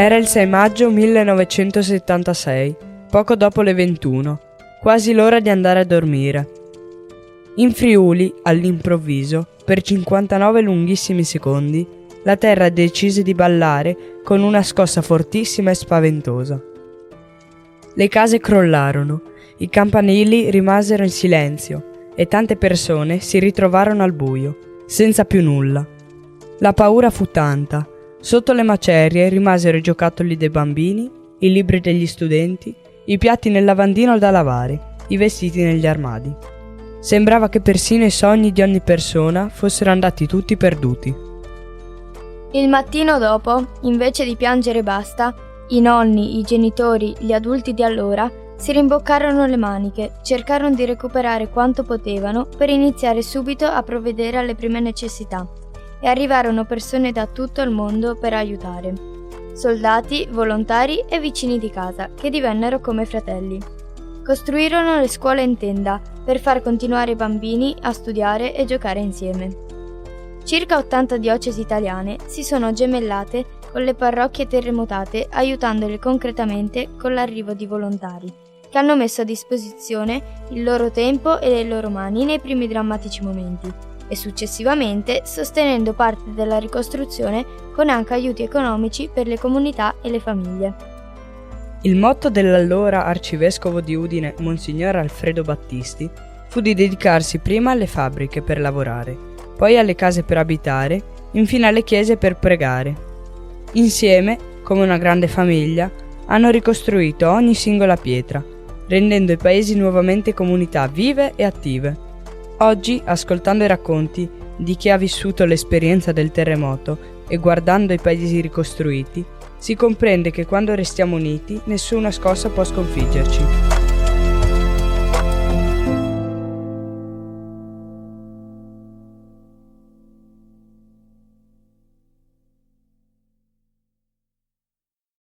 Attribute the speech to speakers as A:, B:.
A: Era il 6 maggio 1976, poco dopo le 21, quasi l'ora di andare a dormire. In Friuli, all'improvviso, per 59 lunghissimi secondi, la terra decise di ballare con una scossa fortissima e spaventosa. Le case crollarono, i campanili rimasero in silenzio e tante persone si ritrovarono al buio, senza più nulla. La paura fu tanta. Sotto le macerie rimasero i giocattoli dei bambini, i libri degli studenti, i piatti nel lavandino da lavare, i vestiti negli armadi. Sembrava che persino i sogni di ogni persona fossero andati tutti perduti.
B: Il mattino dopo, invece di piangere basta, i nonni, i genitori, gli adulti di allora si rimboccarono le maniche, cercarono di recuperare quanto potevano per iniziare subito a provvedere alle prime necessità. E arrivarono persone da tutto il mondo per aiutare. Soldati, volontari e vicini di casa, che divennero come fratelli. Costruirono le scuole in tenda per far continuare i bambini a studiare e giocare insieme. Circa 80 diocesi italiane si sono gemellate con le parrocchie terremotate, aiutandole concretamente con l'arrivo di volontari, che hanno messo a disposizione il loro tempo e le loro mani nei primi drammatici momenti, e successivamente sostenendo parte della ricostruzione con anche aiuti economici per le comunità e le famiglie.
A: Il motto dell'allora arcivescovo di Udine, Monsignor Alfredo Battisti, fu di dedicarsi prima alle fabbriche per lavorare, poi alle case per abitare, infine alle chiese per pregare. Insieme, come una grande famiglia, hanno ricostruito ogni singola pietra, rendendo i paesi nuovamente comunità vive e attive. Oggi, ascoltando i racconti di chi ha vissuto l'esperienza del terremoto e guardando i paesi ricostruiti, si comprende che quando restiamo uniti, nessuna scossa può sconfiggerci.